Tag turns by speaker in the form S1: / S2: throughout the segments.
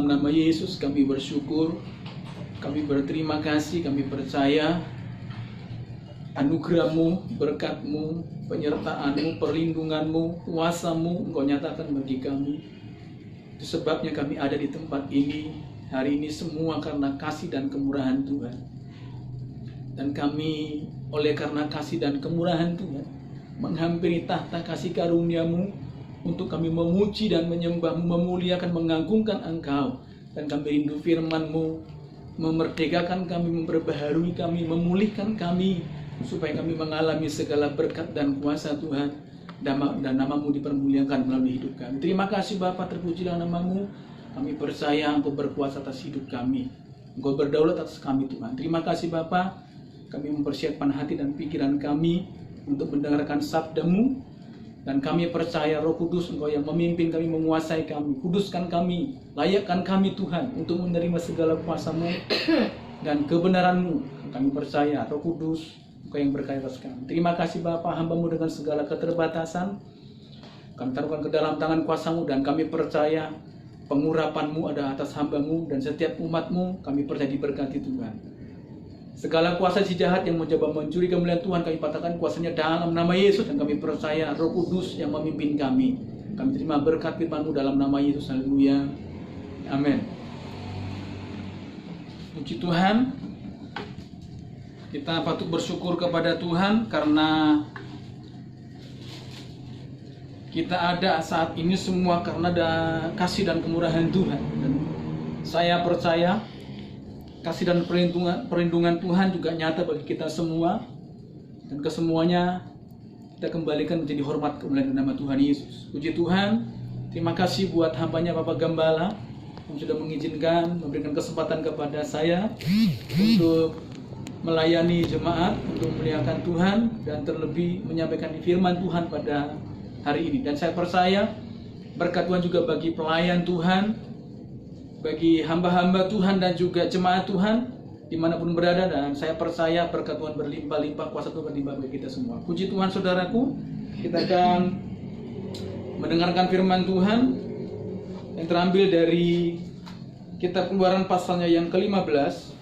S1: dalam nama Yesus kami bersyukur, kami berterima kasih, kami percaya anugerah-Mu, berkat-Mu, penyertaan-Mu, perlindungan-Mu, kuasa-Mu Engkau nyatakan bagi kami. Itu sebabnya kami ada di tempat ini hari ini semua karena kasih dan kemurahan Tuhan. Dan kami oleh karena kasih dan kemurahan Tuhan menghampiri tahta kasih karunia-Mu untuk kami memuji dan menyembah-Mu, memuliakan, mengagungkan Engkau. Dan kami rindu firman-Mu memerdekakan kami, memperbaharui kami, memulihkan kami, supaya kami mengalami segala berkat dan kuasa Tuhan, dan nama-Mu dipermuliakan melalui hidup kami. Terima kasih Bapa, terpujilah nama-Mu. Kami percaya Engkau berkuasa atas hidup kami, Engkau berdaulat atas kami Tuhan. Terima kasih Bapa, kami mempersiapkan hati dan pikiran kami untuk mendengarkan sabda-Mu. Dan kami percaya Roh Kudus Engkau yang memimpin kami, menguasai kami. Kuduskan kami, layakkan kami Tuhan untuk menerima segala kuasa-Mu dan kebenaran-Mu. Kami percaya Roh Kudus Engkau yang berkarya atas kami. Terima kasih Bapa, hamba-Mu dengan segala keterbatasan kami taruhkan ke dalam tangan kuasa-Mu. Dan kami percaya pengurapan-Mu ada atas hamba-Mu dan setiap umat-Mu. Kami percaya diberkati Tuhan. Segala kuasa si jahat yang mencoba mencuri kemuliaan Tuhan, kami patahkan kuasanya dalam nama Yesus. Dan kami percaya Roh Kudus yang memimpin kami. Kami terima berkat firman-Mu dalam nama Yesus. Haleluya. Amin. Puji Tuhan. Kita patut bersyukur kepada Tuhan karena kita ada saat ini semua karena ada kasih dan kemurahan Tuhan. Dan saya percaya kasih dan perlindungan Tuhan juga nyata bagi kita semua. Dan kesemuanya kita kembalikan menjadi hormat kemuliaan nama Tuhan Yesus. Puji Tuhan. Terima kasih buat hambanya Bapak Gembala yang sudah mengizinkan, memberikan kesempatan kepada saya untuk melayani jemaat, untuk memuliakan Tuhan, dan terlebih menyampaikan firman Tuhan pada hari ini. Dan saya percaya berkat Tuhan juga bagi pelayan Tuhan, bagi hamba-hamba Tuhan dan juga jemaat Tuhan dimanapun berada. Dan saya percaya berkat Tuhan berlimpah-limpah, kuasa Tuhan berlimpah bagi kita semua. Puji Tuhan saudaraku, kita akan mendengarkan firman Tuhan yang terambil dari kitab Keluaran pasalnya yang ke-15.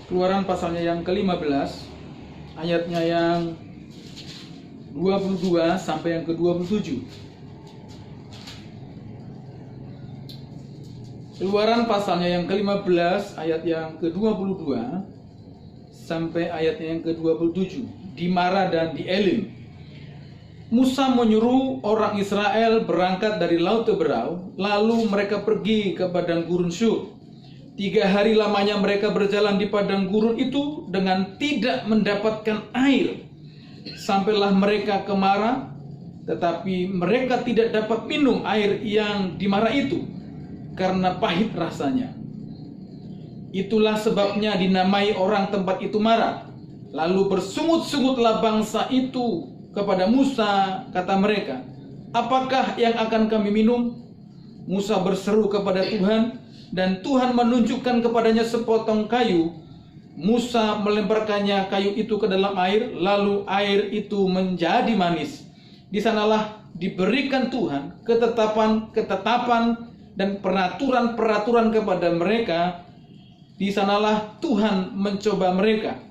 S1: Keluaran pasalnya yang ke-15, ayatnya yang 22 sampai yang ke-27. Keluaran pasalnya yang ke-15 ayat yang ke-22 sampai ayatnya yang ke-27. Di Mara dan di Elim, Musa menyuruh orang Israel berangkat dari Laut Teberau, lalu mereka pergi ke padang gurun Syur. 3 hari lamanya mereka berjalan di padang gurun itu dengan tidak mendapatkan air. Sampailah mereka ke Mara, tetapi mereka tidak dapat minum air yang di Mara itu, karena pahit rasanya. Itulah sebabnya dinamai orang tempat itu Mara. Lalu bersungut-sungutlah bangsa itu kepada Musa, kata mereka, "Apakah yang akan kami minum?" Musa berseru kepada Tuhan, dan Tuhan menunjukkan kepadanya sepotong kayu. Musa melemparkannya kayu itu ke dalam air, lalu air itu menjadi manis. Di sanalah diberikan Tuhan ketetapan dan peraturan-peraturan kepada mereka. Di sanalah Tuhan mencoba mereka.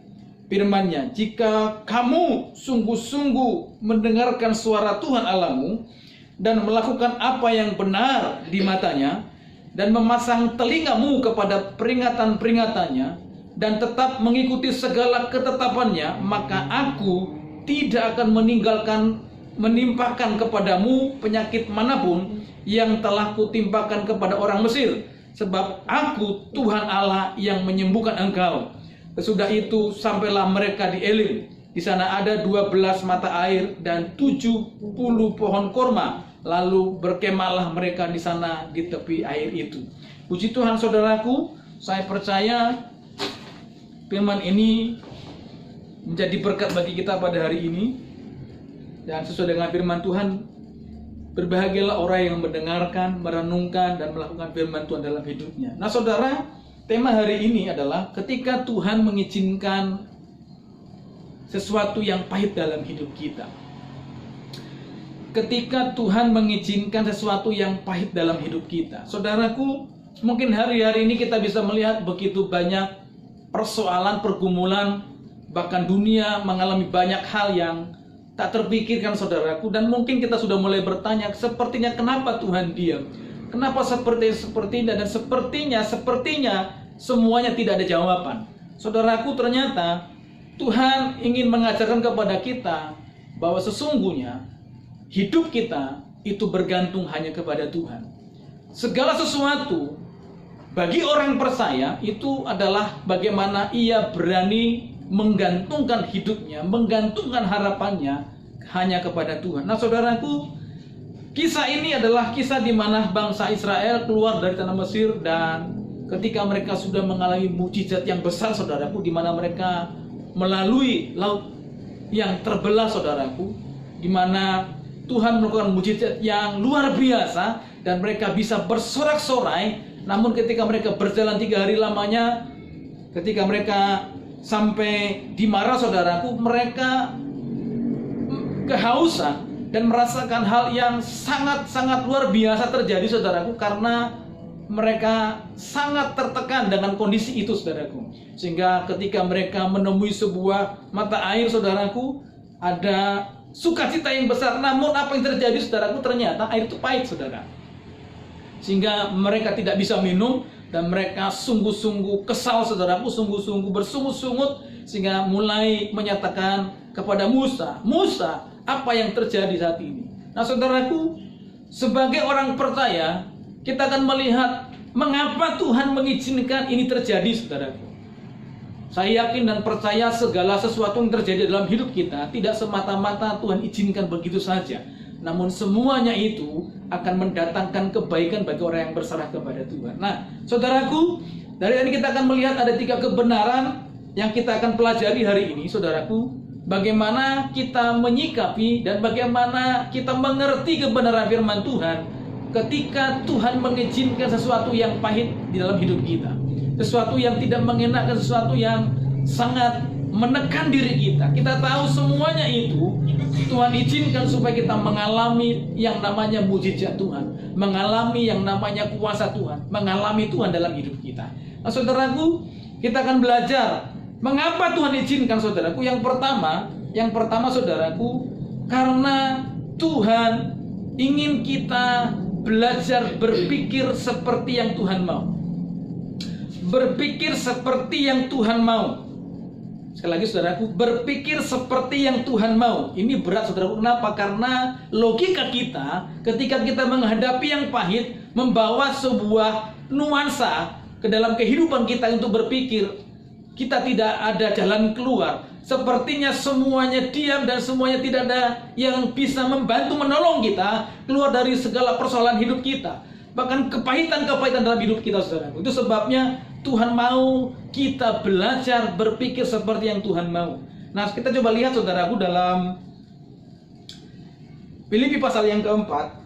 S1: Firman-Nya, "Jika kamu sungguh-sungguh mendengarkan suara Tuhan Allahmu dan melakukan apa yang benar di matanya, dan memasang telingamu kepada peringatan-peringatannya, dan tetap mengikuti segala ketetapannya, maka aku tidak akan menimpakan kepadamu penyakit manapun yang telah kutimpakan kepada orang Mesir, sebab aku Tuhan Allah yang menyembuhkan engkau." Sesudah itu sampailah mereka di Elim. Di sana ada 12 mata air dan 70 pohon korma. Lalu berkemahlah mereka di sana di tepi air itu. Puji Tuhan saudaraku, saya percaya firman ini menjadi berkat bagi kita pada hari ini. Dan sesuai dengan firman Tuhan, berbahagialah orang yang mendengarkan, merenungkan, dan melakukan firman Tuhan dalam hidupnya. Nah saudara, tema hari ini adalah ketika Tuhan mengizinkan sesuatu yang pahit dalam hidup kita. ketika Tuhan mengizinkan sesuatu yang pahit dalam hidup kita. Saudaraku, mungkin hari-hari ini kita bisa melihat begitu banyak persoalan, pergumulan, bahkan dunia mengalami banyak hal yang tak terpikirkan, saudaraku. Dan mungkin kita sudah mulai bertanya, sepertinya kenapa Tuhan diam? Kenapa seperti ini? Dan sepertinya semuanya tidak ada jawaban. Saudaraku, ternyata Tuhan ingin mengajarkan kepada kita bahwa sesungguhnya hidup kita itu bergantung hanya kepada Tuhan. Segala sesuatu bagi orang percaya itu adalah bagaimana ia berani menggantungkan hidupnya, menggantungkan harapannya hanya kepada Tuhan. Nah, saudaraku, kisah ini adalah kisah di mana bangsa Israel keluar dari tanah Mesir, dan ketika mereka sudah mengalami mukjizat yang besar, saudaraku, di mana mereka melalui laut yang terbelah, saudaraku, di mana Tuhan melakukan mukjizat yang luar biasa dan mereka bisa bersorak-sorai. Namun ketika mereka berjalan 3 hari lamanya, ketika mereka sampai di Mara, saudaraku, mereka kehausan dan merasakan hal yang sangat-sangat luar biasa terjadi, saudaraku, karena mereka sangat tertekan dengan kondisi itu, saudaraku. Sehingga ketika mereka menemui sebuah mata air, saudaraku, ada sukacita yang besar. Namun apa yang terjadi, saudaraku, ternyata air itu pahit, saudara. Sehingga mereka tidak bisa minum, dan mereka sungguh-sungguh kesal, saudaraku, sungguh-sungguh bersungut-sungut, sehingga mulai menyatakan kepada Musa, "Musa, apa yang terjadi saat ini?" Nah, saudaraku, sebagai orang percaya, kita akan melihat mengapa Tuhan mengizinkan ini terjadi, saudaraku. Saya yakin dan percaya segala sesuatu yang terjadi dalam hidup kita tidak semata-mata Tuhan izinkan begitu saja. Namun semuanya itu akan mendatangkan kebaikan bagi orang yang berserah kepada Tuhan. Nah, saudaraku, dari ini kita akan melihat ada 3 kebenaran yang kita akan pelajari hari ini, saudaraku. Bagaimana kita menyikapi dan bagaimana kita mengerti kebenaran firman Tuhan ketika Tuhan mengizinkan sesuatu yang pahit di dalam hidup kita. Sesuatu yang tidak mengenakan, sesuatu yang sangat menekan diri kita. Kita tahu semuanya itu Tuhan izinkan supaya kita mengalami yang namanya mujizat Tuhan, mengalami yang namanya kuasa Tuhan, mengalami Tuhan dalam hidup kita. Nah, saudaraku, kita akan belajar mengapa Tuhan izinkan, saudaraku. Yang pertama, saudaraku, karena Tuhan ingin kita belajar berpikir seperti yang Tuhan mau. Berpikir seperti yang Tuhan mau. Sekali lagi, saudaraku, berpikir seperti yang Tuhan mau. Ini berat, saudaraku. Kenapa? Karena logika kita ketika kita menghadapi yang pahit membawa sebuah nuansa ke dalam kehidupan kita untuk berpikir. Kita tidak ada jalan keluar. Sepertinya semuanya diam dan semuanya tidak ada yang bisa membantu menolong kita keluar dari segala persoalan hidup kita. Bahkan kepahitan-kepahitan dalam hidup kita, saudaraku. Itu sebabnya Tuhan mau kita belajar berpikir seperti yang Tuhan mau. Nah, kita coba lihat, saudaraku, dalam Filipi pasal yang keempat.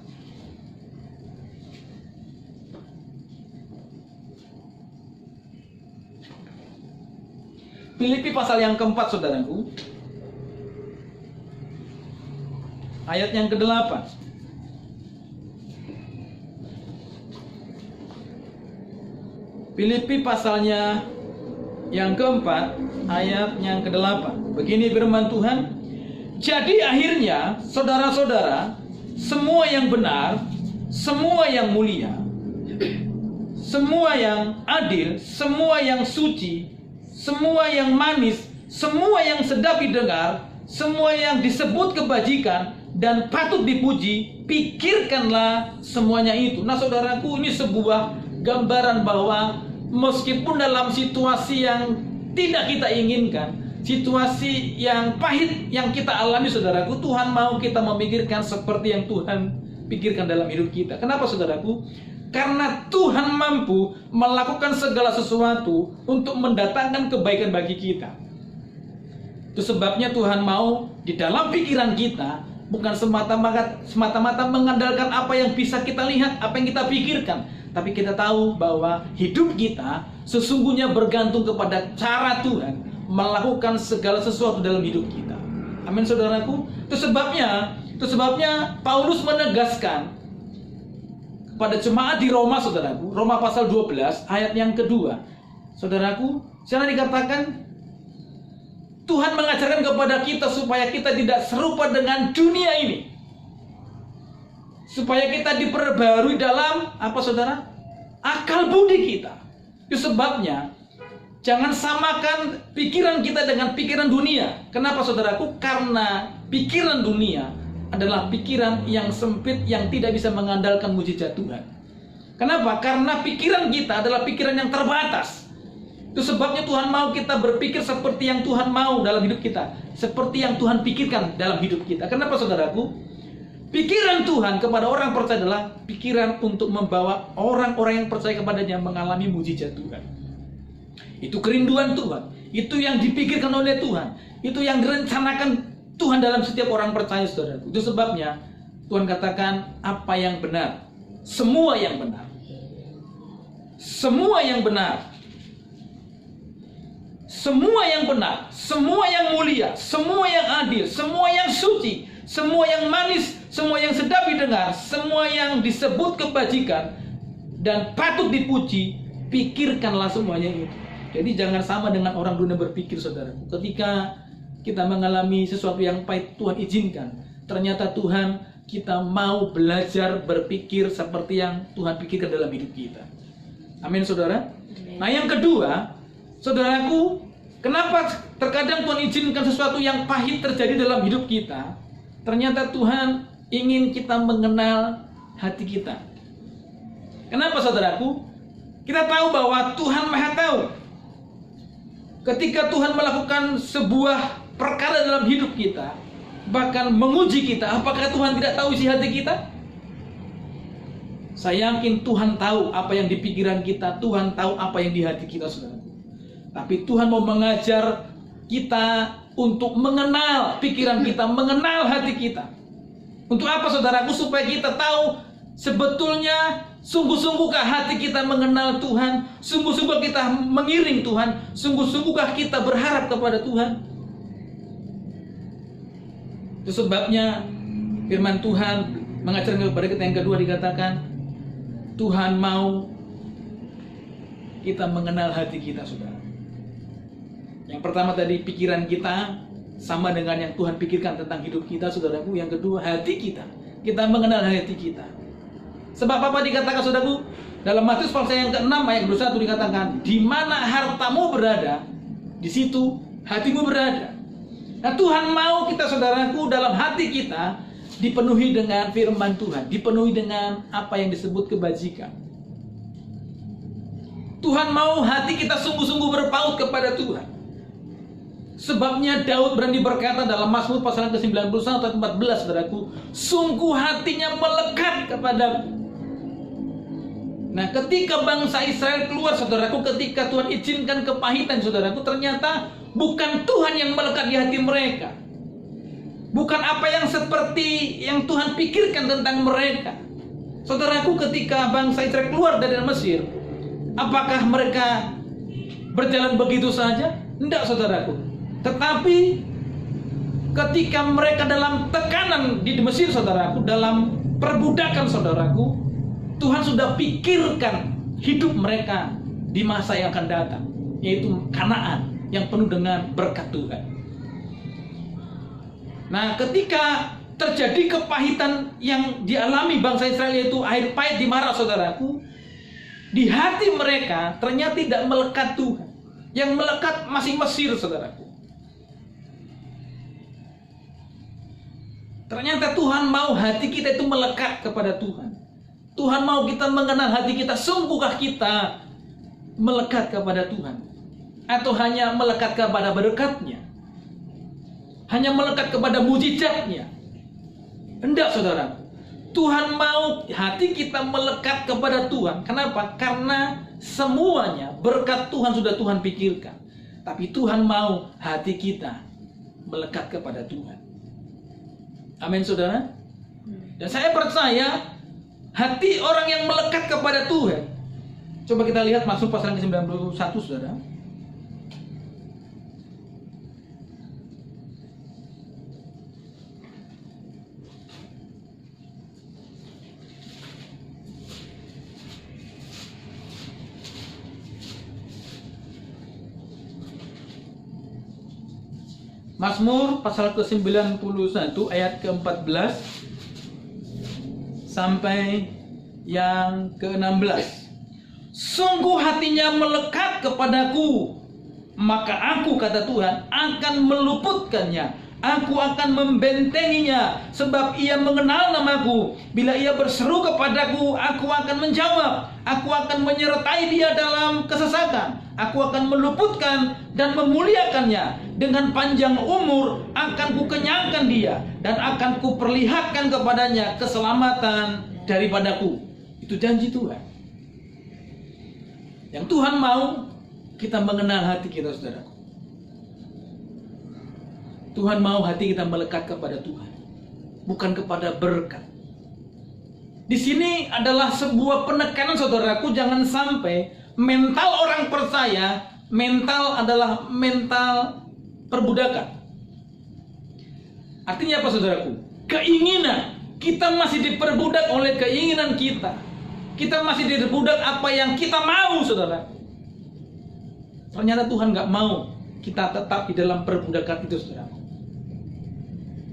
S1: Filipi pasal yang keempat, saudaraku, ayat yang ke-8. Filipi pasalnya yang keempat, ayat yang ke-8. Begini firman Tuhan, "Jadi akhirnya, saudara-saudara, semua yang benar, semua yang mulia, semua yang adil, semua yang suci, semua yang manis, semua yang sedap didengar, semua yang disebut kebajikan dan patut dipuji, pikirkanlah semuanya itu." Nah, saudaraku, ini sebuah gambaran bahwa meskipun dalam situasi yang tidak kita inginkan, situasi yang pahit yang kita alami, saudaraku, Tuhan mau kita memikirkan seperti yang Tuhan pikirkan dalam hidup kita. Kenapa, saudaraku? Karena Tuhan mampu melakukan segala sesuatu untuk mendatangkan kebaikan bagi kita. Itu sebabnya Tuhan mau di dalam pikiran kita bukan semata-mata mengandalkan apa yang bisa kita lihat, apa yang kita pikirkan, tapi kita tahu bahwa hidup kita sesungguhnya bergantung kepada cara Tuhan melakukan segala sesuatu dalam hidup kita. Amin, saudaraku. Itu sebabnya Itu sebabnya Paulus menegaskan kepada jemaat di Roma, saudaraku, Roma pasal 12 ayat yang kedua. Saudaraku, sana dikatakan Tuhan mengajarkan kepada kita supaya kita tidak serupa dengan dunia ini, supaya kita diperbarui dalam apa, saudara? Akal budi kita. Itu sebabnya jangan samakan pikiran kita dengan pikiran dunia. Kenapa, saudaraku? Karena pikiran dunia adalah pikiran yang sempit, yang tidak bisa mengandalkan mujizat Tuhan. Kenapa? Karena pikiran kita adalah pikiran yang terbatas. Itu sebabnya Tuhan mau kita berpikir seperti yang Tuhan mau dalam hidup kita, seperti yang Tuhan pikirkan dalam hidup kita. Kenapa, saudaraku? Pikiran Tuhan kepada orang percaya adalah pikiran untuk membawa orang-orang yang percaya kepadanya mengalami mujizat Tuhan. Itu kerinduan Tuhan, itu yang dipikirkan oleh Tuhan, itu yang direncanakan Tuhan dalam setiap orang percaya, saudaraku. Itu sebabnya Tuhan katakan apa yang benar, semua yang benar, semua yang benar, semua yang benar, semua yang mulia, semua yang adil, semua yang suci, semua yang manis, semua yang sedap didengar, semua yang disebut kebajikan dan patut dipuji, pikirkanlah semuanya itu. Jadi jangan sama dengan orang dunia berpikir, saudaraku. Ketika kita mengalami sesuatu yang pahit, Tuhan izinkan. Ternyata Tuhan, kita mau belajar berpikir seperti yang Tuhan pikirkan dalam hidup kita. Amin, saudara. Nah, yang kedua, saudaraku, kenapa terkadang Tuhan izinkan sesuatu yang pahit terjadi dalam hidup kita? Ternyata Tuhan ingin kita mengenal hati kita. Kenapa, saudaraku? Kita tahu bahwa Tuhan Maha Tahu. Ketika Tuhan melakukan sebuah perkara dalam hidup kita, bahkan menguji kita, apakah Tuhan tidak tahu isi hati kita? Saya yakin Tuhan tahu apa yang di pikiran kita, Tuhan tahu apa yang di hati kita, saudaraku. Tapi Tuhan mau mengajar kita untuk mengenal pikiran kita, mengenal hati kita. Untuk apa, saudaraku? Supaya kita tahu sebetulnya sungguh-sungguhkah hati kita mengenal Tuhan, sungguh-sungguh kita mengiring Tuhan, sungguh-sungguhkah kita berharap kepada Tuhan. Itu sebabnya firman Tuhan mengajarkan kepada kita yang kedua, dikatakan Tuhan mau kita mengenal hati kita, saudara. Yang pertama tadi pikiran kita sama dengan yang Tuhan pikirkan tentang hidup kita, saudaraku. Yang kedua hati kita, kita mengenal hati kita. Sebab apa dikatakan, saudaraku? Dalam Matius pasal yang ke-6 ayat 21 dikatakan, di mana hartamu berada, di situ hatimu berada. Nah, Tuhan mau kita, saudaraku, dalam hati kita dipenuhi dengan firman Tuhan, dipenuhi dengan apa yang disebut kebajikan. Tuhan mau hati kita sungguh-sungguh berpaut kepada Tuhan. Sebabnya Daud berani berkata dalam Mazmur pasal ke-91 ayat 14, saudaraku, sungguh hatinya melekat kepadaku. Nah, ketika bangsa Israel keluar, saudaraku, ketika Tuhan izinkan kepahitan, saudaraku, ternyata bukan Tuhan yang melekat di hati mereka. Bukan apa yang seperti yang Tuhan pikirkan tentang mereka. Saudaraku, ketika bangsa Israel keluar dari Mesir, apakah mereka berjalan begitu saja? Tidak, saudaraku. Tetapi ketika mereka dalam tekanan di Mesir, saudaraku, dalam perbudakan, saudaraku, Tuhan sudah pikirkan hidup mereka di masa yang akan datang, yaitu Kanaan yang penuh dengan berkat Tuhan. Nah, ketika terjadi kepahitan yang dialami bangsa Israel, yaitu air pahit di Mara, saudaraku, di hati mereka ternyata tidak melekat Tuhan. Yang melekat masih Mesir, saudaraku. Ternyata Tuhan mau hati kita itu melekat kepada Tuhan. Tuhan mau kita mengenal hati kita, sungguhkah kita melekat kepada Tuhan? Atau hanya melekat kepada berkat-Nya? Hanya melekat kepada mujizat-Nya? Hendak, saudara. Tuhan mau hati kita melekat kepada Tuhan. Kenapa? Karena semuanya berkat Tuhan sudah Tuhan pikirkan. Tapi Tuhan mau hati kita melekat kepada Tuhan. Amin, saudara. Dan saya percaya hati orang yang melekat kepada Tuhan. Coba kita lihat Mazmur pasal ke-91, saudara. Mazmur pasal ke-91 ayat ke-14 sampai yang ke-16. Sungguh hatinya melekat kepadaku, maka aku, kata Tuhan, akan meluputkannya. Aku akan membentenginya, sebab ia mengenal namaku. Bila ia berseru kepadaku, aku akan menjawab. Aku akan menyertai dia dalam kesesakan. Aku akan meluputkan dan memuliakannya. Dengan panjang umur akan kukenyangkan dia, dan akan kuperlihatkan kepadanya keselamatan daripadaku. Itu janji Tuhan. Yang Tuhan mau kita mengenal hati kita, saudaraku. Tuhan mau hati kita melekat kepada Tuhan, bukan kepada berkat. Di sini adalah sebuah penekanan, saudaraku. Jangan sampai mental orang percaya, mental adalah mental perbudakan. Artinya apa, saudaraku? Keinginan. Kita masih diperbudak oleh keinginan kita. Kita masih diperbudak apa yang kita mau, saudara. Ternyata Tuhan gak mau kita tetap di dalam perbudakan itu, saudara.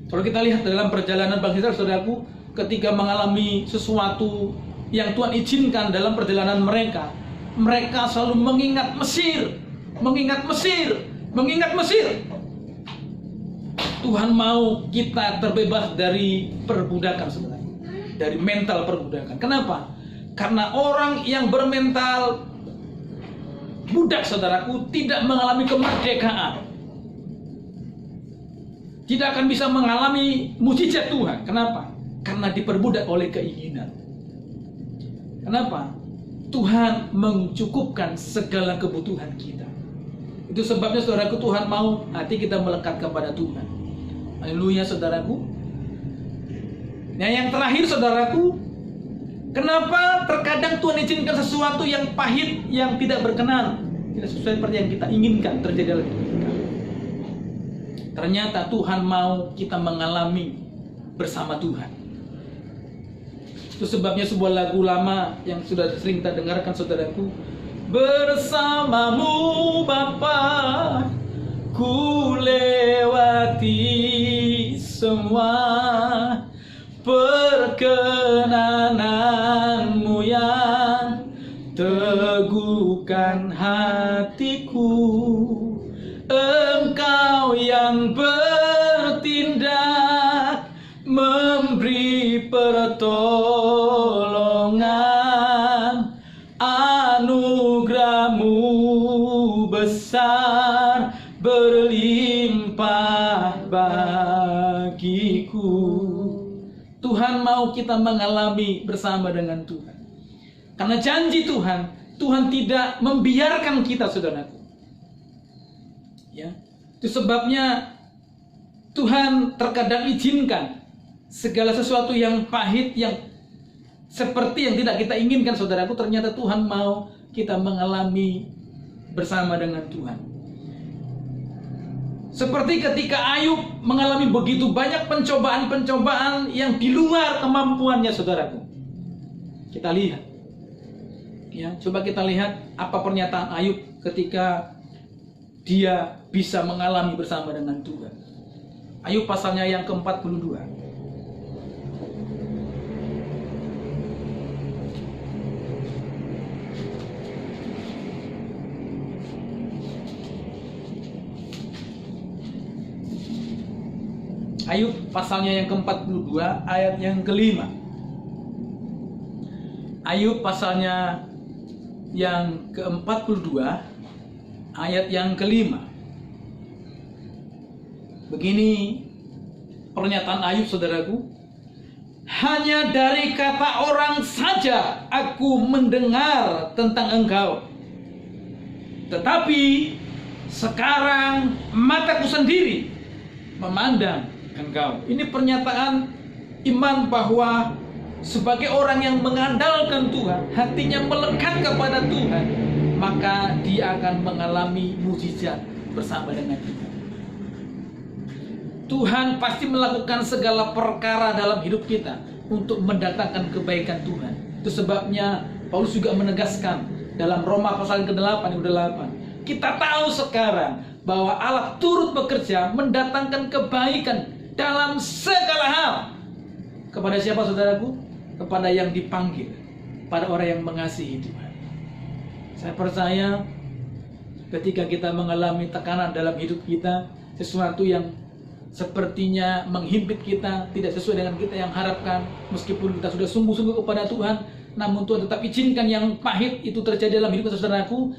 S1: Kalau kita lihat dalam perjalanan bangsa Israel, saudaraku, ketika mengalami sesuatu yang Tuhan izinkan dalam perjalanan mereka, mereka selalu mengingat Mesir, mengingat Mesir, mengingat Mesir. Tuhan mau kita terbebas dari perbudakan, saudara, dari mental perbudakan. Kenapa? Karena orang yang bermental budak, saudaraku, tidak mengalami kemerdekaan. Tidak akan bisa mengalami mukjizat Tuhan. Kenapa? Karena diperbudak oleh keinginan. Kenapa? Tuhan mencukupkan segala kebutuhan kita. Itu sebabnya, saudaraku, Tuhan mau hati kita melekat kepada Tuhan. Haleluya, saudaraku. Nah, yang terakhir, saudaraku, kenapa terkadang Tuhan izinkan sesuatu yang pahit, yang tidak berkenan, tidak sesuai seperti yang kita inginkan terjadi dalam hidup kita? Ternyata Tuhan mau kita mengalami bersama Tuhan. Itu sebabnya sebuah lagu lama yang sudah sering kita dengarkan, saudaraku. Bersamamu Bapa, ku lewati semua perkenananmu yang teguhkan hatiku. Engkau yang bertindak, memberi pertolongan. Anugerahmu besar, berlimpah bagiku. Tuhan mau kita mengalami bersama dengan Tuhan. Karena janji Tuhan, Tuhan tidak membiarkan kita, saudaraku. Ya, itu sebabnya Tuhan terkadang izinkan segala sesuatu yang pahit, yang seperti yang tidak kita inginkan, saudaraku. Ternyata Tuhan mau kita mengalami bersama dengan Tuhan. Seperti ketika Ayub mengalami begitu banyak pencobaan-pencobaan yang di luar kemampuannya, saudaraku. Kita lihat, ya, coba kita lihat apa pernyataan Ayub ketika dia bisa mengalami bersama dengan Tuhan. Ayub pasalnya yang ke-42. Ayub pasalnya yang ke-42 ayat yang ke-5. Ayub pasalnya yang ke-42 ayat yang ke-5. Begini pernyataan Ayub, saudaraku. Hanya dari kata orang saja aku mendengar tentang engkau, tetapi sekarang mataku sendiri memandang engkau. Ini pernyataan iman bahwa sebagai orang yang mengandalkan Tuhan, hatinya melekat kepada Tuhan, maka dia akan mengalami mukjizat bersama dengan Tuhan. Tuhan pasti melakukan segala perkara dalam hidup kita untuk mendatangkan kebaikan Tuhan. Itu sebabnya Paulus juga menegaskan dalam Roma pasal ke-8 ayat 8. Kita tahu sekarang bahwa Allah turut bekerja mendatangkan kebaikan dalam segala hal. Kepada siapa saudaraku? Kepada yang dipanggil, pada orang yang mengasihi Tuhan. Saya percaya ketika kita mengalami tekanan dalam hidup kita, sesuatu yang sepertinya menghimpit kita, tidak sesuai dengan kita yang harapkan, meskipun kita sudah sungguh-sungguh kepada Tuhan, namun Tuhan tetap izinkan yang pahit itu terjadi dalam hidup saudaraku.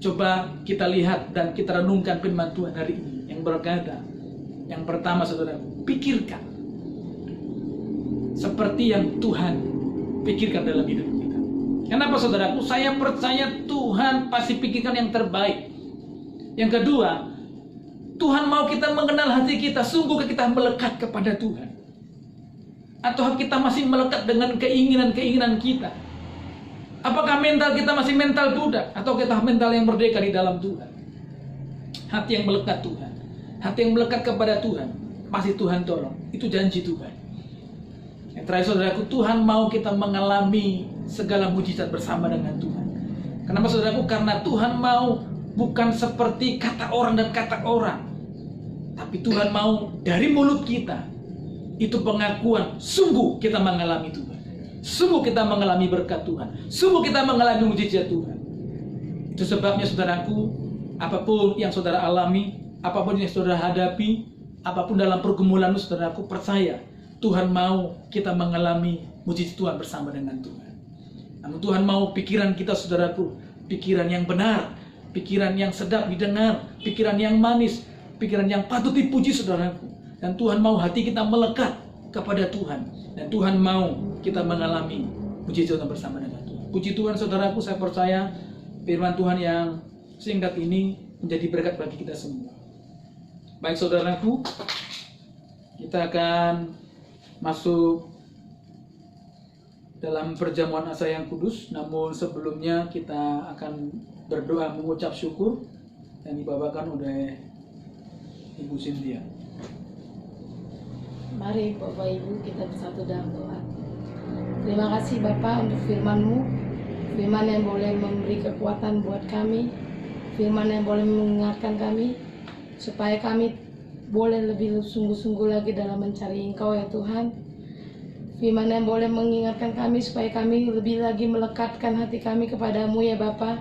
S1: Coba kita lihat dan kita renungkan firman Tuhan hari ini yang berkata, yang pertama saudaraku, pikirkan seperti yang Tuhan pikirkan dalam hidup kita. Kenapa saudaraku? Saya percaya Tuhan pasti pikirkan yang terbaik. Yang kedua, Tuhan mau kita mengenal hati kita. Sungguh kita melekat kepada Tuhan, atau kita masih melekat dengan keinginan-keinginan kita? Apakah mental kita masih mental budak, atau kita mental yang merdeka di dalam Tuhan? Hati yang melekat Tuhan, hati yang melekat kepada Tuhan, pasti Tuhan tolong. Itu janji Tuhan. Yang terakhir saudaraku, Tuhan mau kita mengalami segala mujizat bersama dengan Tuhan. Kenapa saudaraku? Karena Tuhan mau bukan seperti kata orang dan kata orang, tapi Tuhan mau dari mulut kita itu pengakuan, sungguh kita mengalami Tuhan, sungguh kita mengalami berkat Tuhan, sungguh kita mengalami mujizat Tuhan. Itu sebabnya saudaraku, apapun yang saudara alami, apapun yang saudara hadapi, apapun dalam pergumulanmu saudaraku, percaya Tuhan mau kita mengalami mujizat Tuhan bersama dengan Tuhan. Namun Tuhan mau pikiran kita saudaraku, pikiran yang benar, pikiran yang sedap didengar, pikiran yang manis, pikiran yang patut dipuji saudaraku. Dan Tuhan mau hati kita melekat kepada Tuhan, dan Tuhan mau kita mengalami mujizat Tuhan bersama dengan Tuhan. Puji Tuhan saudaraku, saya percaya firman Tuhan yang singkat ini menjadi berkat bagi kita semua. Baik saudaraku, kita akan masuk dalam perjamuan asa yang kudus. Namun sebelumnya kita akan berdoa mengucap syukur yang dibawakan oleh Ibu Cynthia.
S2: Mari Bapak Ibu kita bersatu dalam doa. Terima kasih Bapak untuk firman-Mu, firman yang boleh memberi kekuatan buat kami, firman yang boleh mengingatkan kami, supaya kami boleh lebih sungguh-sungguh lagi dalam mencari Engkau ya Tuhan. Firman yang boleh mengingatkan kami supaya kami lebih lagi melekatkan hati kami kepadamu ya Bapa,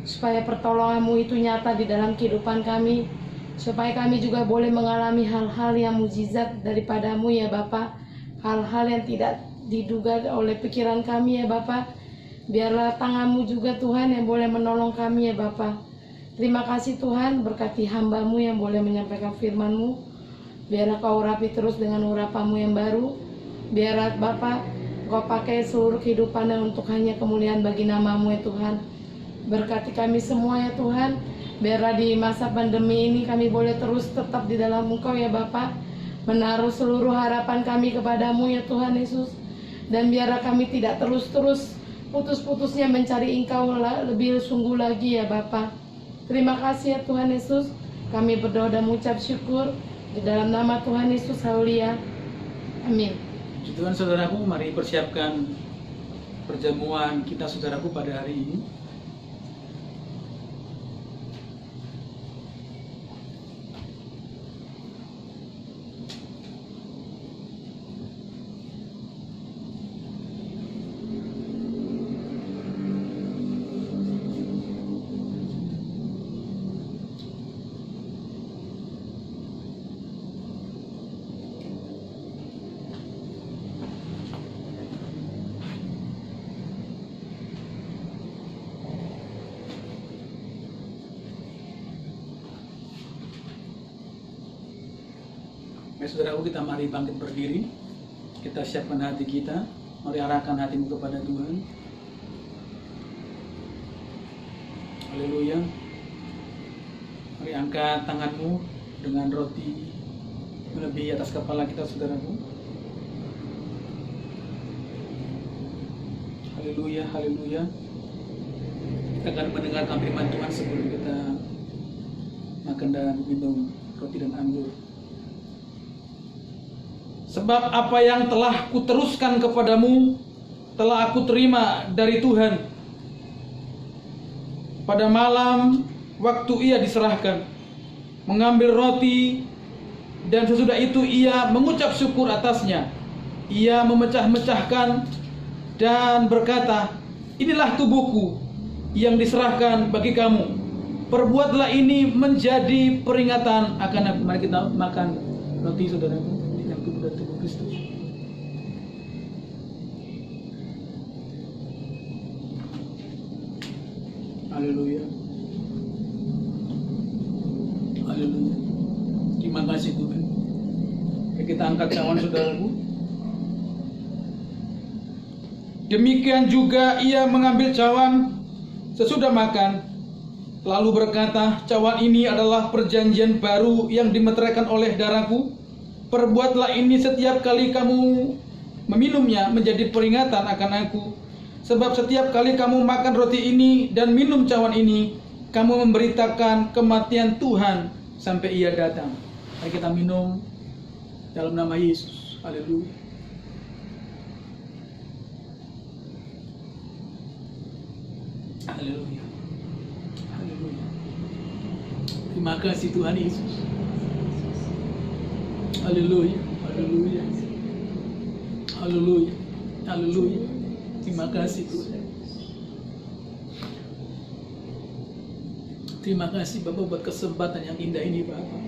S2: supaya pertolongan-Mu itu nyata di dalam kehidupan kami, supaya kami juga boleh mengalami hal-hal yang mujizat daripadamu ya Bapa, hal-hal yang tidak diduga oleh pikiran kami ya Bapa. Biarlah tangan-Mu juga Tuhan yang boleh menolong kami ya Bapa. Terima kasih Tuhan, berkati hamba-Mu yang boleh menyampaikan firman-Mu. Biarlah Kau urapi terus dengan urapan-Mu yang baru. Biarlah Bapa, Kau pakai seluruh kehidupannya untuk hanya kemuliaan bagi nama-Mu ya Tuhan. Berkati kami semua ya Tuhan. Biarlah di masa pandemi ini kami boleh terus tetap di dalam Engkau ya Bapa, menaruh seluruh harapan kami kepadamu ya Tuhan Yesus. Dan biarlah kami tidak terus-terus putus-putusnya mencari Engkau lebih sungguh lagi ya Bapa. Terima kasih ya Tuhan Yesus. Kami berdoa dan mengucap syukur di dalam nama Tuhan Yesus Haleluya. Amin.
S1: Tuhan saudaraku, mari persiapkan perjamuan kita saudaraku pada hari ini. Saudaraku, kita mari bangkit berdiri. Kita siapkan hati kita. Mari arahkan hatimu kepada Tuhan. Haleluya. Mari angkat tanganmu dengan roti melebihi atas kepala kita saudaraku. Haleluya, haleluya. Kita akan mendengarkan firman Tuhan sebelum kita makan dan minum roti dan anggur. Sebab apa yang telah kuteruskan kepadamu telah aku terima dari Tuhan. Pada malam waktu ia diserahkan, mengambil roti, dan sesudah itu ia mengucap syukur atasnya. Ia memecah-mecahkan dan berkata, inilah tubuhku yang diserahkan bagi kamu. Perbuatlah ini menjadi peringatan akan aku. Mari kita makan roti, saudaraku, yang tubuh dan tubuh Kristus. Haleluya. Haleluya. Terima kasih Tuhan. Kita angkat cawan, saudaraku. Demikian juga ia mengambil cawan sesudah makan, lalu berkata, cawan ini adalah perjanjian baru yang dimeteraikan oleh darahku. Perbuatlah ini setiap kali kamu meminumnya menjadi peringatan akan aku. Sebab setiap kali kamu makan roti ini dan minum cawan ini, kamu memberitakan kematian Tuhan sampai ia datang. Mari kita minum dalam nama Yesus. Haleluya. Haleluya. Haleluya. Terima kasih Tuhan Yesus. Haleluya. Haleluya. Haleluya. Haleluya. Terima kasih Tuhan. Terima kasih Bapak buat kesempatan yang indah ini Bapak.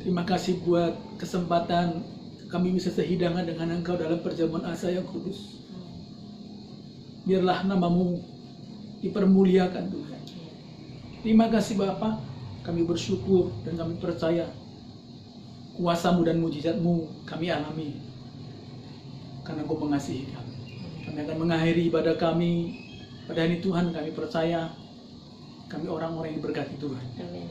S1: Terima kasih buat kesempatan kami bisa sehidangan dengan Engkau dalam perjamuan asa yang kudus. Biarlah namamu dipermuliakan Tuhan. Terima kasih Bapa, kami bersyukur dan kami percaya kuasa-Mu dan mujizat-Mu kami alami karena Engkau mengasihi kami. Kami akan mengakhiri ibadah kami pada hari Tuhan. Kami percaya kami orang-orang yang diberkati Tuhan.
S2: Amin.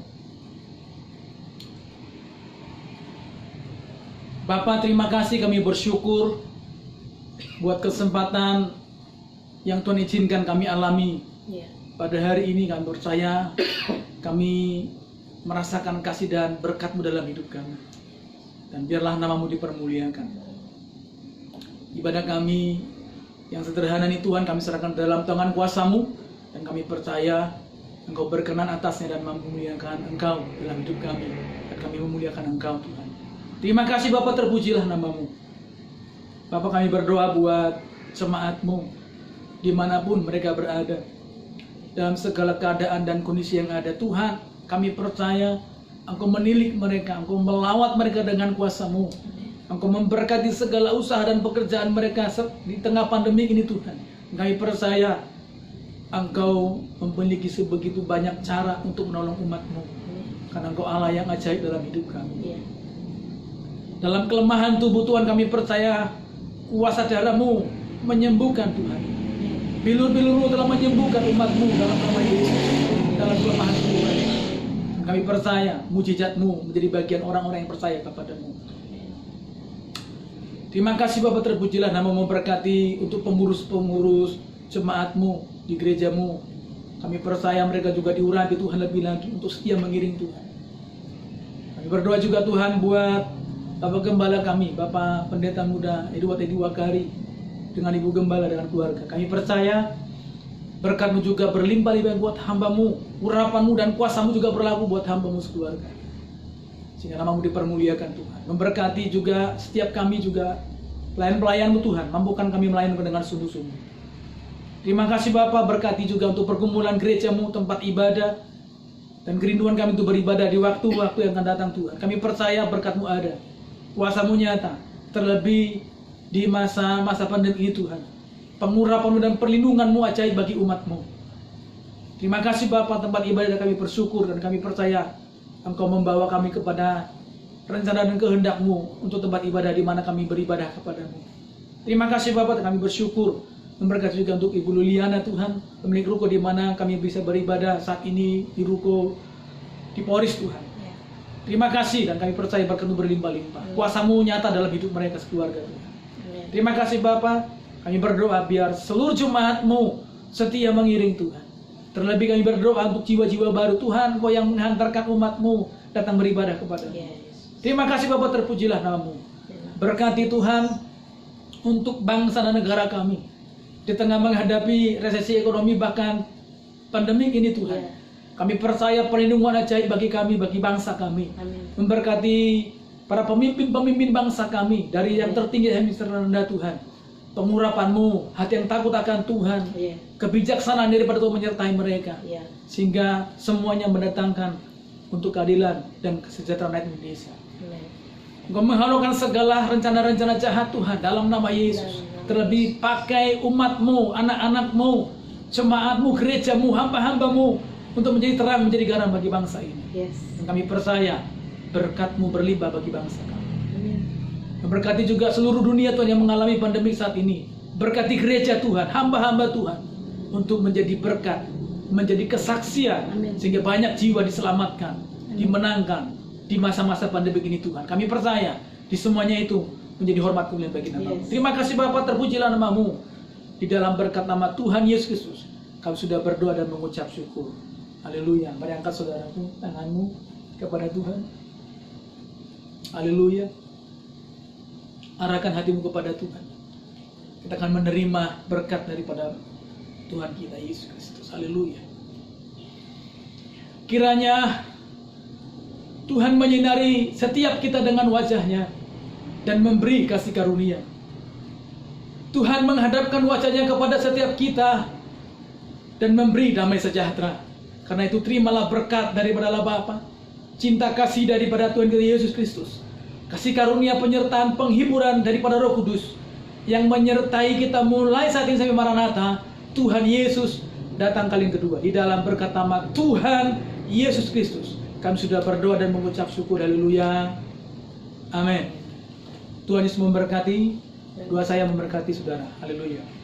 S1: Bapa, terima kasih, kami bersyukur buat kesempatan yang Tuhan izinkan kami alami.
S2: Ya.
S1: Pada hari ini kami percaya kami merasakan kasih dan berkat-Mu dalam hidup kami. Dan biarlah namamu dipermuliakan. Ibadah kami yang sederhana ini Tuhan kami serahkan dalam tangan kuasa-Mu. Dan kami percaya Engkau berkenan atasnya dan memuliakan Engkau dalam hidup kami. Dan kami memuliakan Engkau Tuhan. Terima kasih Bapak, terpujilah namamu. Bapak, kami berdoa buat jemaat-Mu dimanapun mereka berada, dalam segala keadaan dan kondisi yang ada. Tuhan, kami percaya Engkau menilik mereka, Engkau melawat mereka dengan kuasa-Mu. Engkau memberkati segala usaha dan pekerjaan mereka di tengah pandemi ini Tuhan. Kami percaya Engkau memiliki sebegitu banyak cara untuk menolong umat-Mu, karena Engkau Allah yang ajaib dalam hidup kami.
S2: Ya.
S1: Dalam kelemahan tubuh Tuhan kami percaya kuasa darah-Mu menyembuhkan Tuhan. Bilur-bilur-Mu telah menyembuhkan umat-Mu dalam nama Yesus. Dalam kelemahan tubuh mereka, kami percaya mujizat-Mu menjadi bagian orang-orang yang percaya kepada-Mu. Terima kasih Bapak, terpujilah nama-Mu, memberkati untuk pengurus-pengurus jemaat-Mu di gereja-Mu. Kami percaya mereka juga diurapi Tuhan lebih lagi untuk setia mengiring Tuhan. Kami berdoa juga Tuhan buat Bapak Gembala kami, Bapak Pendeta Muda Edward Edi Wakari, dengan Ibu Gembala dengan keluarga. Kami percaya berkat-Mu juga berlimpah-limpah buat hamba-Mu, urapan-Mu dan kuasa-Mu juga berlaku buat hamba-Mu sekeluarga. Sehingga nama-Mu dipermuliakan Tuhan. Memberkati juga setiap kami juga pelayan-pelayan-Mu Tuhan, mampukan kami melayani dengan sungguh-sungguh. Terima kasih Bapak, berkati juga untuk pergumulan gereja-Mu, tempat ibadah, dan kerinduan kami untuk beribadah di waktu-waktu yang akan datang Tuhan. Kami percaya berkat-Mu ada, kuasa-Mu nyata, terlebih di masa-masa pandemi ini Tuhan. Pengurapan-Mu dan perlindungan-Mu ajaib bagi umat-Mu. Terima kasih Bapak, tempat ibadah kami bersyukur dan kami percaya Engkau membawa kami kepada rencana dan kehendak-Mu untuk tempat ibadah di mana kami beribadah kepada-Mu. Terima kasih Bapak, kami bersyukur. Memberkati juga untuk Ibu Luliana Tuhan, pemilik ruko di mana kami bisa beribadah saat ini di ruko di Poris Tuhan. Terima kasih dan kami percaya berkat-Mu berlimpah-limpah. Kuasa-Mu nyata dalam hidup mereka sekeluarga Tuhan. Terima kasih Bapak, kami berdoa biar seluruh jemaat-Mu setia mengiring Tuhan. Terlebih kami berdoa untuk jiwa-jiwa baru Tuhan, Engkau yang menghantarkan umat-Mu datang beribadah kepada-Mu. Terima kasih Bapak, terpujilah nama-Mu. Berkati Tuhan untuk bangsa dan negara kami di tengah menghadapi resesi ekonomi bahkan pandemi ini Tuhan. Kami percaya perlindungan ajaib bagi kami, bagi bangsa kami.
S2: Amin.
S1: Memberkati para pemimpin-pemimpin bangsa kami, dari yang tertinggi sampai yang terendah Tuhan. Pengurapan-Mu, hati yang takut akan Tuhan,
S2: Iya.
S1: kebijaksanaan daripada Tuhan menyertai mereka,
S2: Iya.
S1: sehingga semuanya mendatangkan untuk keadilan dan kesejahteraan rakyat Indonesia.
S2: Amin.
S1: Engkau menghalalkan segala rencana-rencana jahat Tuhan dalam nama Yesus. Terlebih pakai umat-Mu, anak-anak-Mu, jemaat-Mu, gereja-Mu, hamba-hamba-Mu untuk menjadi terang, menjadi garam bagi bangsa ini.
S2: Yes.
S1: Dan kami percaya berkat-Mu berlimpah bagi bangsa kami.
S2: Amin.
S1: Berkati juga seluruh dunia Tuhan yang mengalami pandemi saat ini. Berkati gereja Tuhan, hamba-hamba Tuhan untuk menjadi berkat, menjadi kesaksian,
S2: Amin.
S1: sehingga banyak jiwa diselamatkan, dimenangkan di masa-masa pandemi ini Tuhan. Kami percaya di semuanya itu menjadi hormat kemuliaan bagi nama-Mu.
S2: Yes.
S1: Terima kasih Bapa, terpujilah nama-Mu. Di dalam berkat nama Tuhan Yesus Kristus, kami sudah berdoa dan mengucap syukur. Haleluya. Mari angkat saudaraku, tanganmu kepada Tuhan. Haleluya. Arahkan hatimu kepada Tuhan. Kita akan menerima berkat daripada Tuhan kita Yesus Kristus. Haleluya. Kiranya Tuhan menyinari setiap kita dengan wajah-Nya dan memberi kasih karunia. Tuhan menghadapkan wajahnya kepada setiap kita dan memberi damai sejahtera. Karena itu terimalah berkat daripada Allah Bapa, cinta kasih daripada Tuhan kita Yesus Kristus, kasih karunia penyertaan penghiburan daripada Roh Kudus yang menyertai kita mulai saat ini sampai Maranatha. Tuhan Yesus datang kali yang kedua. Di dalam berkat nama Tuhan Yesus Kristus, kami sudah berdoa dan mengucap syukur. Haleluya. Amin. Tuhan Yesus memberkati. Doa saya memberkati saudara. Haleluya.